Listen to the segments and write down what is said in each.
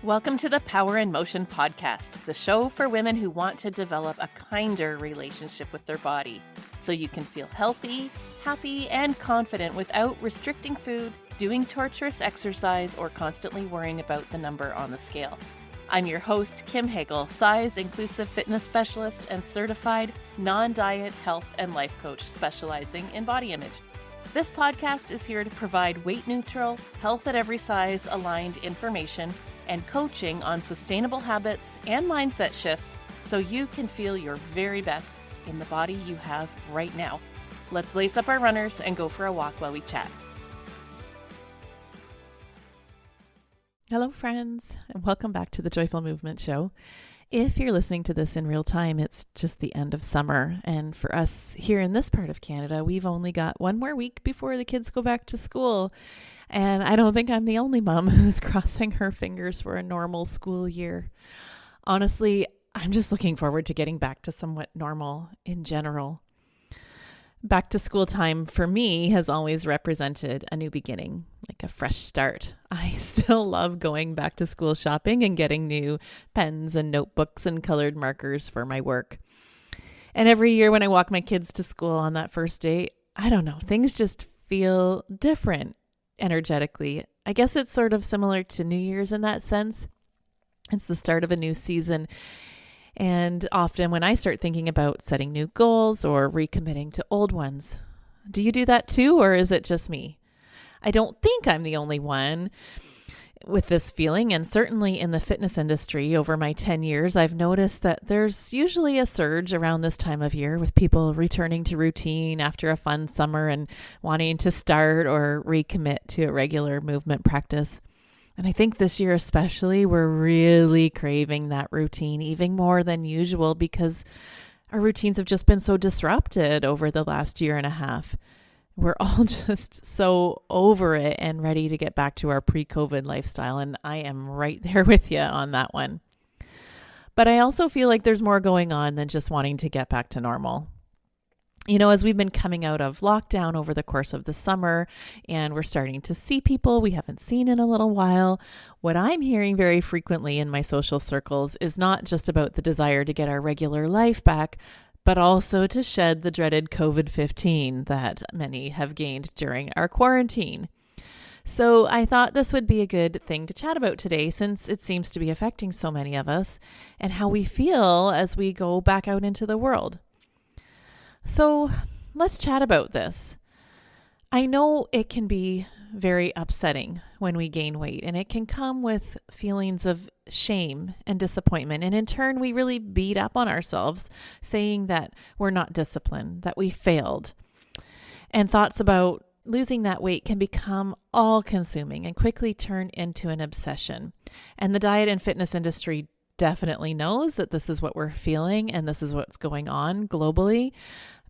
Welcome to the Power in Motion podcast, the show for women who want to develop a kinder relationship with their body so you can feel healthy, happy, and confident without restricting food, doing torturous exercise, or constantly worrying about the number on the scale. I'm your host, Kim Hagel, size-inclusive fitness specialist and certified non-diet health and life coach specializing in body image. This podcast is here to provide weight-neutral, health at every size aligned information and coaching on sustainable habits and mindset shifts so you can feel your very best in the body you have right now. Let's lace up our runners and go for a walk while we chat. Hello, friends, and welcome back to the Joyful Movement Show. If you're listening to this in real time, it's just the end of summer. And for us here in this part of Canada, we've only got one more week before the kids go back to school. And I don't think I'm the only mom who's crossing her fingers for a normal school year. Honestly, I'm just looking forward to getting back to somewhat normal in general. Back to school time for me has always represented a new beginning, like a fresh start. I still love going back to school shopping and getting new pens and notebooks and colored markers for my work. And every year when I walk my kids to school on that first day, I don't know, things just feel different energetically. I guess it's sort of similar to New Year's in that sense. It's the start of a new season. And often when I start thinking about setting new goals or recommitting to old ones, do you do that too, or is it just me? I don't think I'm the only one with this feeling. And certainly in the fitness industry over my 10 years, I've noticed that there's usually a surge around this time of year with people returning to routine after a fun summer and wanting to start or recommit to a regular movement practice. And I think this year especially, we're really craving that routine even more than usual because our routines have just been so disrupted over the last year and a half. We're all just so over it and ready to get back to our pre-COVID lifestyle. And I am right there with you on that one. But I also feel like there's more going on than just wanting to get back to normal. You know, as we've been coming out of lockdown over the course of the summer and we're starting to see people we haven't seen in a little while, what I'm hearing very frequently in my social circles is not just about the desire to get our regular life back, but also to shed the dreaded COVID-15 that many have gained during our quarantine. So I thought this would be a good thing to chat about today since it seems to be affecting so many of us and how we feel as we go back out into the world. So let's chat about this. I know it can be very upsetting when we gain weight, and it can come with feelings of shame and disappointment. And in turn, we really beat up on ourselves, saying that we're not disciplined, that we failed. And thoughts about losing that weight can become all-consuming and quickly turn into an obsession. And the diet and fitness industry definitely knows that this is what we're feeling and this is what's going on globally,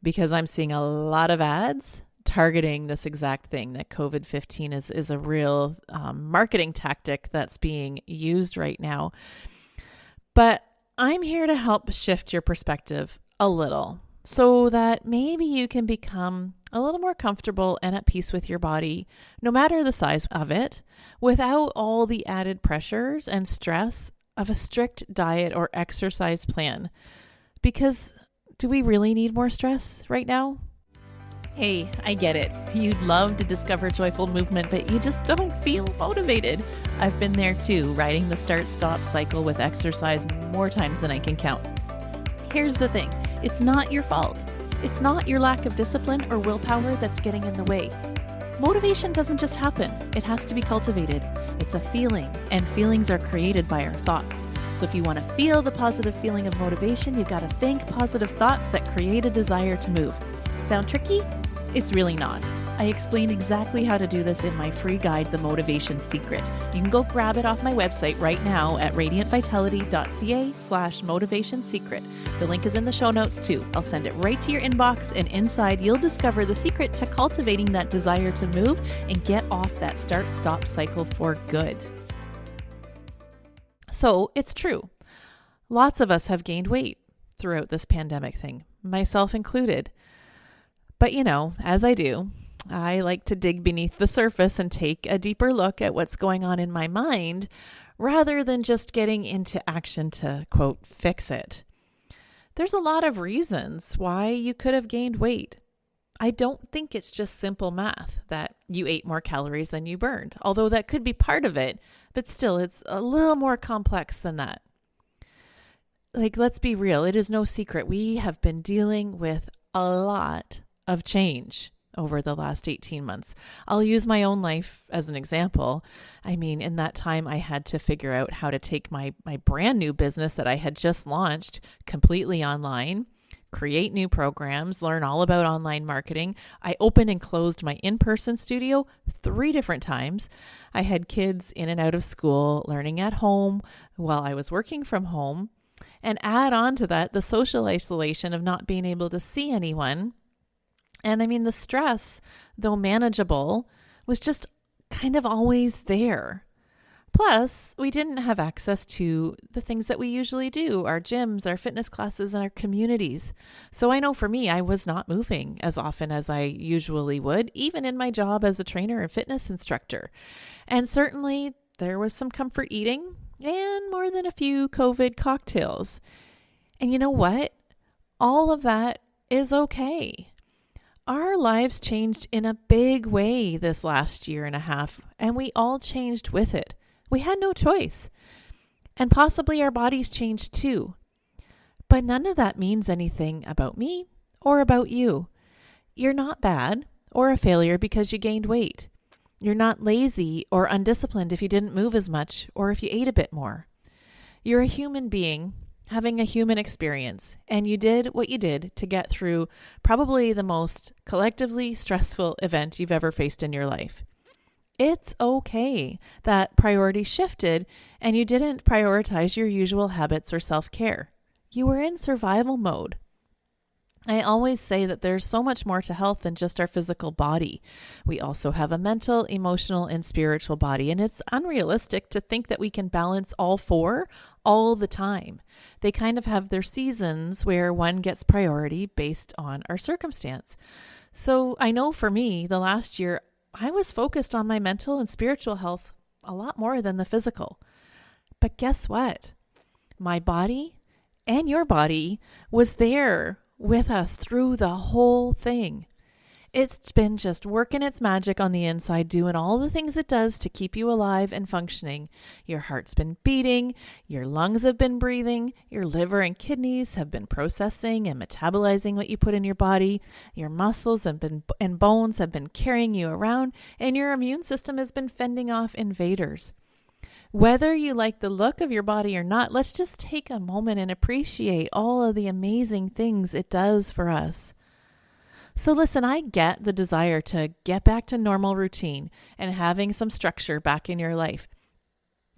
because I'm seeing a lot of ads targeting this exact thing, that COVID-15 is a real marketing tactic that's being used right now. But I'm here to help shift your perspective a little so that maybe you can become a little more comfortable and at peace with your body, no matter the size of it, without all the added pressures and stress of a strict diet or exercise plan. Because do we really need more stress right now? Hey, I get it. You'd love to discover joyful movement, but you just don't feel motivated. I've been there too, riding the start-stop cycle with exercise more times than I can count. Here's the thing. It's not your fault. It's not your lack of discipline or willpower that's getting in the way. Motivation doesn't just happen. It has to be cultivated. It's a feeling, and feelings are created by our thoughts. So if you want to feel the positive feeling of motivation, you've got to think positive thoughts that create a desire to move. Sound tricky? It's really not. I explain exactly how to do this in my free guide, The Motivation Secret. You can go grab it off my website right now at radiantvitality.ca/motivation secret. The link is in the show notes too. I'll send it right to your inbox, and inside you'll discover the secret to cultivating that desire to move and get off that start-stop cycle for good. So it's true. Lots of us have gained weight throughout this pandemic thing, myself included. But you know, as I do, I like to dig beneath the surface and take a deeper look at what's going on in my mind rather than just getting into action to, quote, fix it. There's a lot of reasons why you could have gained weight. I don't think it's just simple math that you ate more calories than you burned, although that could be part of it, but still it's a little more complex than that. Like, let's be real, it is no secret. We have been dealing with a lot of change over the last 18 months. I'll use my own life as an example. I mean, in that time, I had to figure out how to take my brand new business that I had just launched completely online, create new programs, learn all about online marketing. I opened and closed my in-person studio 3 different times. I had kids in and out of school, learning at home while I was working from home. And add on to that, the social isolation of not being able to see anyone. And I mean, the stress, though manageable, was just kind of always there. Plus, we didn't have access to the things that we usually do, our gyms, our fitness classes, and our communities. So I know for me, I was not moving as often as I usually would, even in my job as a trainer and fitness instructor. And certainly there was some comfort eating and more than a few COVID cocktails. And you know what? All of that is okay. Our lives changed in a big way this last year and a half, and we all changed with it. We had no choice. And possibly our bodies changed too. But none of that means anything about me or about you. You're not bad or a failure because you gained weight. You're not lazy or undisciplined if you didn't move as much or if you ate a bit more. You're a human being having a human experience, and you did what you did to get through probably the most collectively stressful event you've ever faced in your life. It's okay that priorities shifted and you didn't prioritize your usual habits or self-care. You were in survival mode. I always say that there's so much more to health than just our physical body. We also have a mental, emotional, and spiritual body, and it's unrealistic to think that we can balance all 4 all the time. They kind of have their seasons where one gets priority based on our circumstance. So I know for me, the last year, I was focused on my mental and spiritual health a lot more than the physical. But guess what? My body and your body was there with us through the whole thing. It's been just working its magic on the inside, doing all the things it does to keep you alive and functioning. Your heart's been beating, your lungs have been breathing, your liver and kidneys have been processing and metabolizing what you put in your body, your muscles and bones have been carrying you around, and your immune system has been fending off invaders. Whether you like the look of your body or not, let's just take a moment and appreciate all of the amazing things it does for us. So listen, I get the desire to get back to normal routine and having some structure back in your life.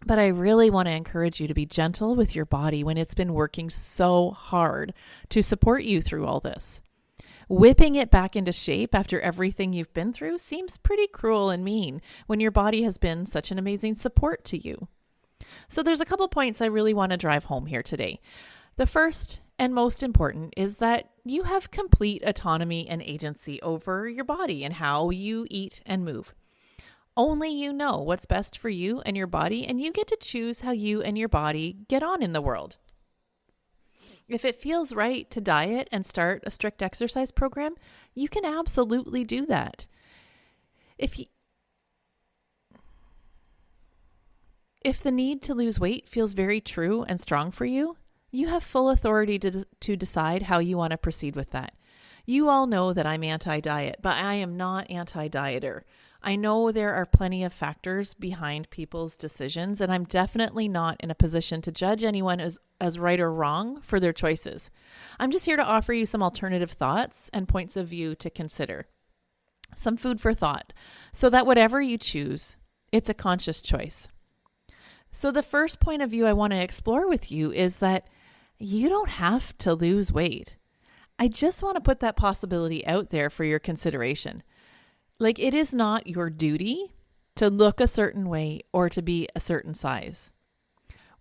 But I really want to encourage you to be gentle with your body when it's been working so hard to support you through all this. Whipping it back into shape after everything you've been through seems pretty cruel and mean when your body has been such an amazing support to you. So there's a couple points I really want to drive home here today. The first and most important is that you have complete autonomy and agency over your body and how you eat and move. Only you know what's best for you and your body, and you get to choose how you and your body get on in the world. If it feels right to diet and start a strict exercise program, you can absolutely do that. If the need to lose weight feels very true and strong for you, you have full authority to decide how you want to proceed with that. You all know that I'm anti-diet, but I am not anti-dieter. I know there are plenty of factors behind people's decisions, and I'm definitely not in a position to judge anyone as right or wrong for their choices. I'm just here to offer you some alternative thoughts and points of view to consider. Some food for thought, so that whatever you choose, it's a conscious choice. So the first point of view I want to explore with you is that you don't have to lose weight. I just want to put that possibility out there for your consideration. Like, it is not your duty to look a certain way or to be a certain size.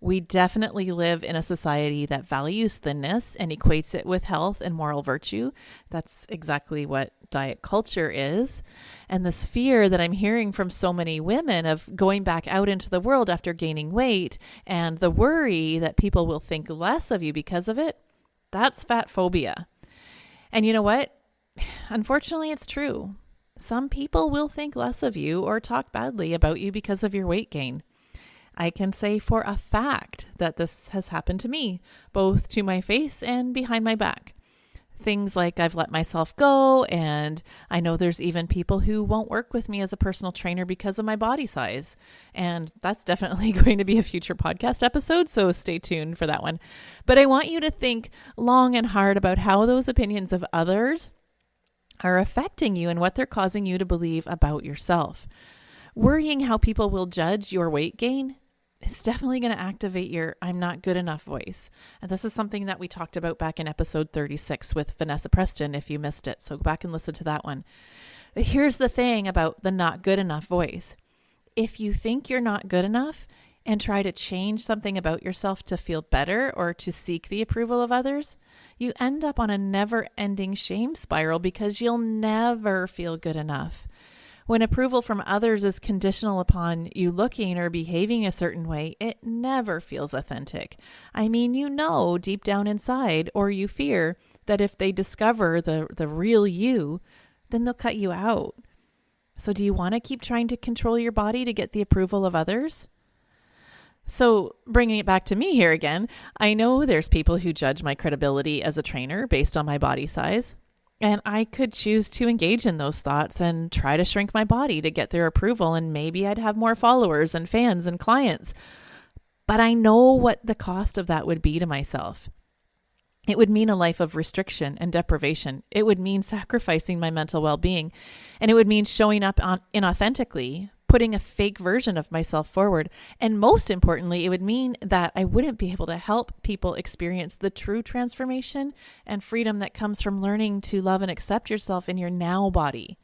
We definitely live in a society that values thinness and equates it with health and moral virtue. That's exactly what diet culture is. And this fear that I'm hearing from so many women of going back out into the world after gaining weight, and the worry that people will think less of you because of it, that's fat phobia. And you know what? Unfortunately, it's true. Some people will think less of you or talk badly about you because of your weight gain. I can say for a fact that this has happened to me, both to my face and behind my back. Things like I've let myself go, and I know there's even people who won't work with me as a personal trainer because of my body size. And that's definitely going to be a future podcast episode, so stay tuned for that one. But I want you to think long and hard about how those opinions of others are affecting you and what they're causing you to believe about yourself. Worrying how people will judge your weight gain is definitely going to activate your I'm not good enough voice. And this is something that we talked about back in episode 36 with Vanessa Preston, if you missed it. So go back and listen to that one. But here's the thing about the not good enough voice. If you think you're not good enough and try to change something about yourself to feel better or to seek the approval of others, you end up on a never-ending shame spiral because you'll never feel good enough. When approval from others is conditional upon you looking or behaving a certain way, it never feels authentic. I mean, you know deep down inside, or you fear that if they discover the real you, then they'll cut you out. So do you want to keep trying to control your body to get the approval of others? So bringing it back to me here again, I know there's people who judge my credibility as a trainer based on my body size. And I could choose to engage in those thoughts and try to shrink my body to get their approval, and maybe I'd have more followers and fans and clients. But I know what the cost of that would be to myself. It would mean a life of restriction and deprivation. It would mean sacrificing my mental well-being, and it would mean showing up inauthentically, putting a fake version of myself forward. And most importantly, it would mean that I wouldn't be able to help people experience the true transformation and freedom that comes from learning to love and accept yourself in your now body.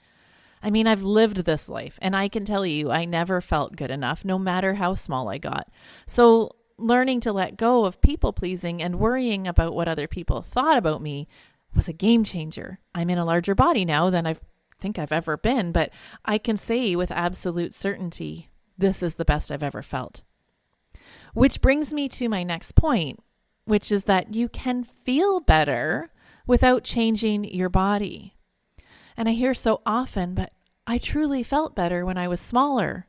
I mean, I've lived this life, and I can tell you I never felt good enough, no matter how small I got. So learning to let go of people pleasing and worrying about what other people thought about me was a game changer. I'm in a larger body now than I think I've ever been, but I can say with absolute certainty, this is the best I've ever felt. Which brings me to my next point, which is that you can feel better without changing your body. And I hear so often, but I truly felt better when I was smaller.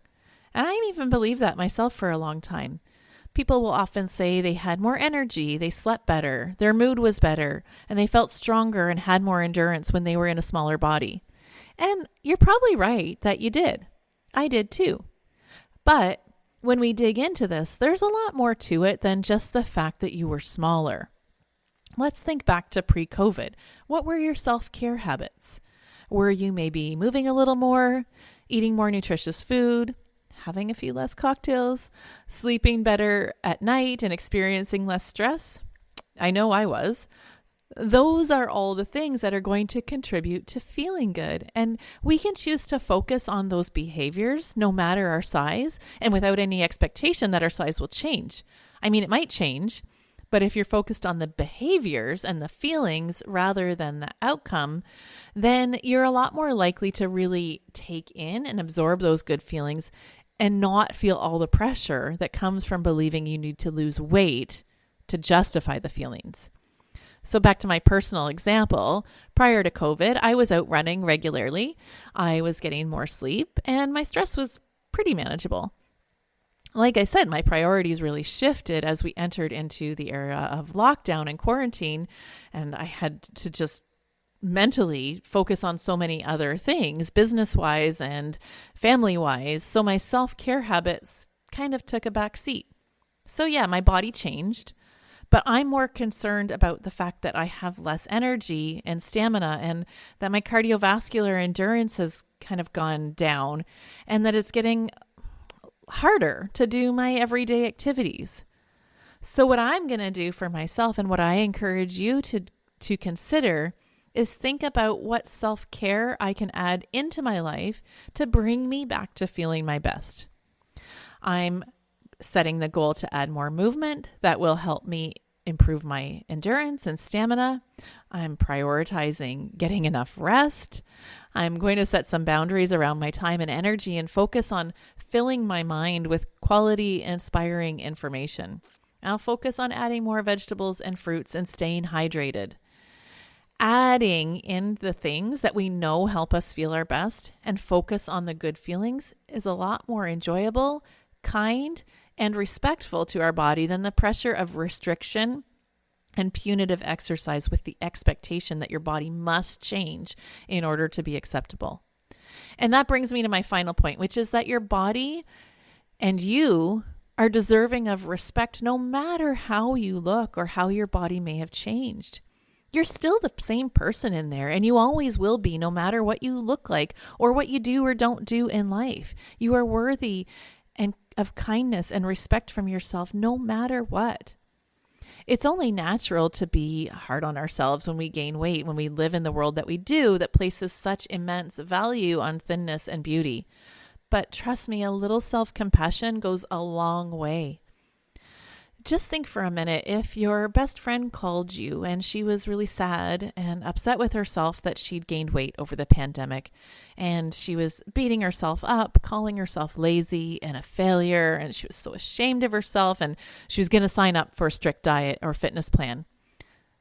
And I even believed that myself for a long time. People will often say they had more energy, they slept better, their mood was better, and they felt stronger and had more endurance when they were in a smaller body. And you're probably right that you did. I did too. But when we dig into this, there's a lot more to it than just the fact that you were smaller. Let's think back to pre-COVID. What were your self-care habits? Were you maybe moving a little more, eating more nutritious food, having a few less cocktails, sleeping better at night, and experiencing less stress? I know I was. Those are all the things that are going to contribute to feeling good. And we can choose to focus on those behaviors no matter our size and without any expectation that our size will change. I mean, it might change, but if you're focused on the behaviors and the feelings rather than the outcome, then you're a lot more likely to really take in and absorb those good feelings and not feel all the pressure that comes from believing you need to lose weight to justify the feelings. So back to my personal example, prior to COVID, I was out running regularly. I was getting more sleep and my stress was pretty manageable. Like I said, my priorities really shifted as we entered into the era of lockdown and quarantine, and I had to just mentally focus on so many other things, business-wise and family-wise. So my self-care habits kind of took a back seat. So yeah, my body changed. But I'm more concerned about the fact that I have less energy and stamina and that my cardiovascular endurance has kind of gone down and that it's getting harder to do my everyday activities. So what I'm going to do for myself and what I encourage you to consider is think about what self-care I can add into my life to bring me back to feeling my best. I'm setting the goal to add more movement that will help me improve my endurance and stamina. I'm prioritizing getting enough rest. I'm going to set some boundaries around my time and energy and focus on filling my mind with quality, inspiring information. I'll focus on adding more vegetables and fruits and staying hydrated. Adding in the things that we know help us feel our best and focus on the good feelings is a lot more enjoyable, kind, and respectful to our body than the pressure of restriction and punitive exercise with the expectation that your body must change in order to be acceptable. And that brings me to my final point, which is that your body and you are deserving of respect no matter how you look or how your body may have changed. You're still the same person in there, and you always will be, no matter what you look like or what you do or don't do in life. You are worthy and of kindness and respect from yourself no matter what. It's only natural to be hard on ourselves when we gain weight, when we live in the world that we do, that places such immense value on thinness and beauty. But trust me, a little self-compassion goes a long way. Just think for a minute, if your best friend called you and she was really sad and upset with herself that she'd gained weight over the pandemic, and she was beating herself up, calling herself lazy and a failure, and she was so ashamed of herself, and she was going to sign up for a strict diet or fitness plan,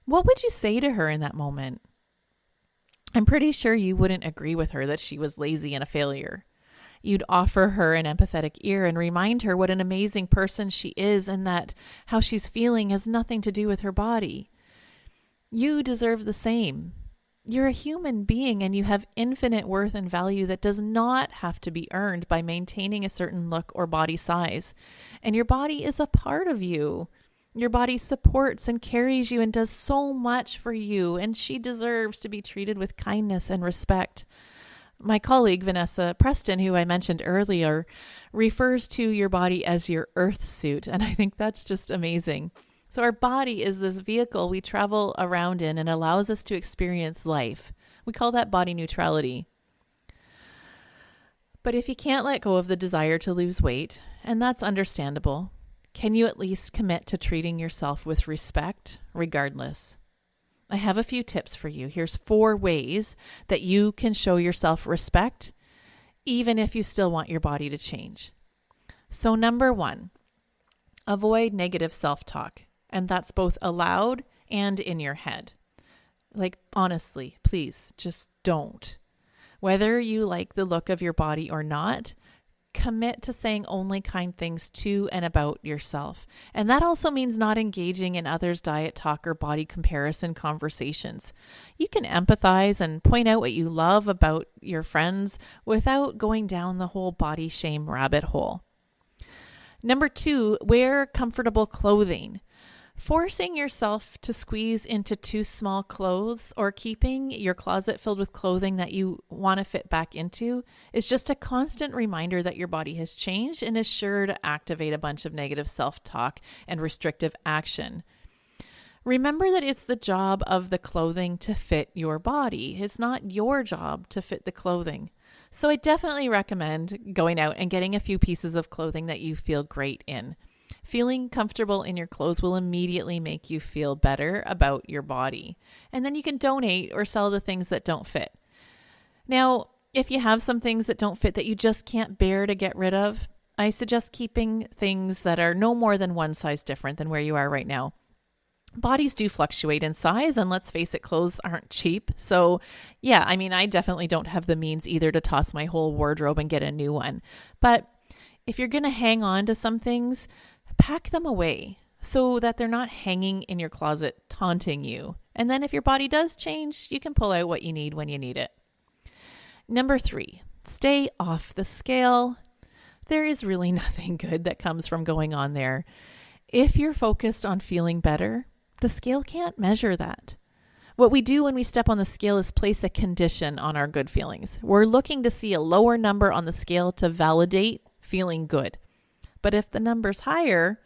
what would you say to her in that moment? I'm pretty sure you wouldn't agree with her that she was lazy and a failure. You'd offer her an empathetic ear and remind her what an amazing person she is and that how she's feeling has nothing to do with her body. You deserve the same. You're a human being and you have infinite worth and value that does not have to be earned by maintaining a certain look or body size. And your body is a part of you. Your body supports and carries you and does so much for you, and she deserves to be treated with kindness and respect. My colleague, Vanessa Preston, who I mentioned earlier, refers to your body as your earth suit. And I think that's just amazing. So our body is this vehicle we travel around in and allows us to experience life. We call that body neutrality. But if you can't let go of the desire to lose weight, and that's understandable, can you at least commit to treating yourself with respect regardless? I have a few tips for you. Here's 4 ways that you can show yourself respect, even if you still want your body to change. So number 1, avoid negative self-talk. And that's both aloud and in your head. Like, honestly, please just don't. Whether you like the look of your body or not, commit to saying only kind things to and about yourself. And that also means not engaging in others' diet talk or body comparison conversations. You can empathize and point out what you love about your friends without going down the whole body shame rabbit hole. Number 2, wear comfortable clothing. Forcing yourself to squeeze into too small clothes or keeping your closet filled with clothing that you want to fit back into is just a constant reminder that your body has changed and is sure to activate a bunch of negative self-talk and restrictive action. Remember that it's the job of the clothing to fit your body. It's not your job to fit the clothing. So I definitely recommend going out and getting a few pieces of clothing that you feel great in. Feeling comfortable in your clothes will immediately make you feel better about your body. And then you can donate or sell the things that don't fit. Now, if you have some things that don't fit that you just can't bear to get rid of, I suggest keeping things that are no more than one size different than where you are right now. Bodies do fluctuate in size, and let's face it, clothes aren't cheap. So yeah, I definitely don't have the means either to toss my whole wardrobe and get a new one. But if you're going to hang on to some things, pack them away so that they're not hanging in your closet taunting you. And then if your body does change, you can pull out what you need when you need it. Number 3, stay off the scale. There is really nothing good that comes from going on there. If you're focused on feeling better, the scale can't measure that. What we do when we step on the scale is place a condition on our good feelings. We're looking to see a lower number on the scale to validate feeling good. But if the number's higher,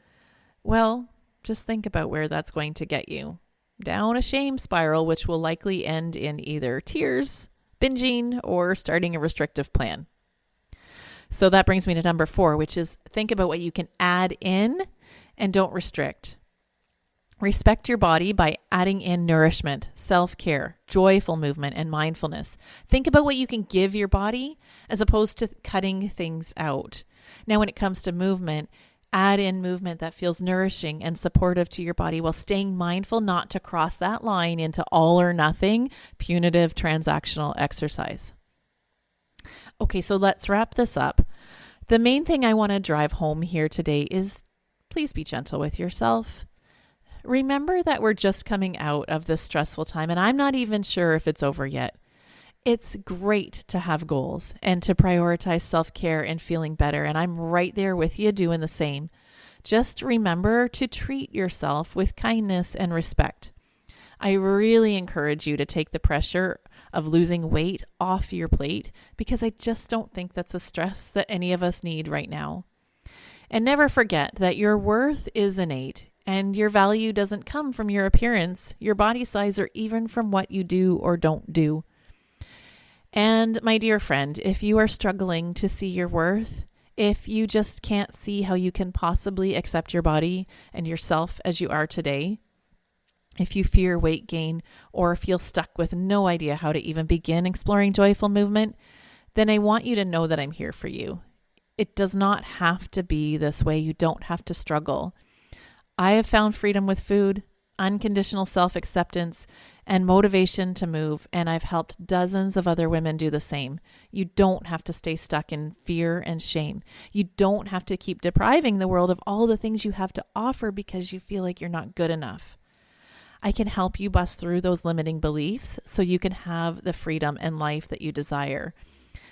well, just think about where that's going to get you. Down a shame spiral, which will likely end in either tears, binging, or starting a restrictive plan. So that brings me to number 4, which is think about what you can add in and don't restrict. Respect your body by adding in nourishment, self-care, joyful movement, and mindfulness. Think about what you can give your body as opposed to cutting things out. Now, when it comes to movement, add in movement that feels nourishing and supportive to your body while staying mindful not to cross that line into all or nothing, punitive, transactional exercise. Okay, so let's wrap this up. The main thing I want to drive home here today is please be gentle with yourself. Remember that we're just coming out of this stressful time, and I'm not even sure if it's over yet. It's great to have goals and to prioritize self-care and feeling better, and I'm right there with you doing the same. Just remember to treat yourself with kindness and respect. I really encourage you to take the pressure of losing weight off your plate because I just don't think that's a stress that any of us need right now. And never forget that your worth is innate and your value doesn't come from your appearance, your body size, or even from what you do or don't do. And my dear friend, if you are struggling to see your worth, if you just can't see how you can possibly accept your body and yourself as you are today, if you fear weight gain or feel stuck with no idea how to even begin exploring joyful movement, then I want you to know that I'm here for you. It does not have to be this way. You don't have to struggle. I have found freedom with food, unconditional self-acceptance, and motivation to move, and I've helped dozens of other women do the same. You don't have to stay stuck in fear and shame. You don't have to keep depriving the world of all the things you have to offer because you feel like you're not good enough. I can help you bust through those limiting beliefs so you can have the freedom and life that you desire.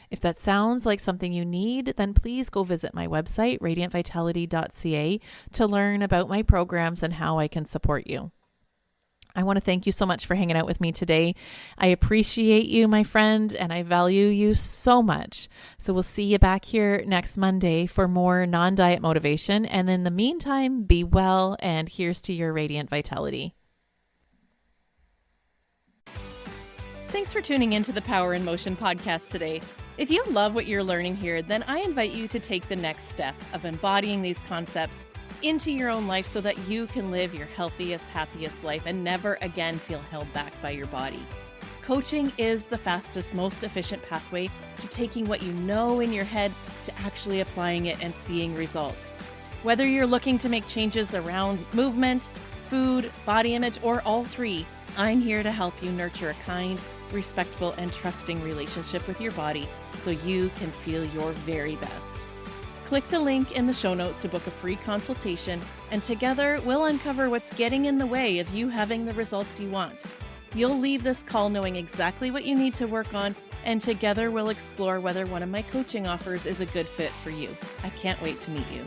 If that sounds like something you need, then please go visit my website, radiantvitality.ca, to learn about my programs and how I can support you. I want to thank you so much for hanging out with me today. I appreciate you, my friend, and I value you so much. So we'll see you back here next Monday for more non-diet motivation. And in the meantime, be well, and here's to your radiant vitality. Thanks for tuning into the Power in Motion podcast today. If you love what you're learning here, then I invite you to take the next step of embodying these concepts into your own life so that you can live your healthiest, happiest life and never again feel held back by your body. Coaching is the fastest, most efficient pathway to taking what you know in your head to actually applying it and seeing results. Whether you're looking to make changes around movement, food, body image, or all three, I'm here to help you nurture a kind, respectful, and trusting relationship with your body so you can feel your very best. Click the link in the show notes to book a free consultation, and together we'll uncover what's getting in the way of you having the results you want. You'll leave this call knowing exactly what you need to work on, and together we'll explore whether one of my coaching offers is a good fit for you. I can't wait to meet you.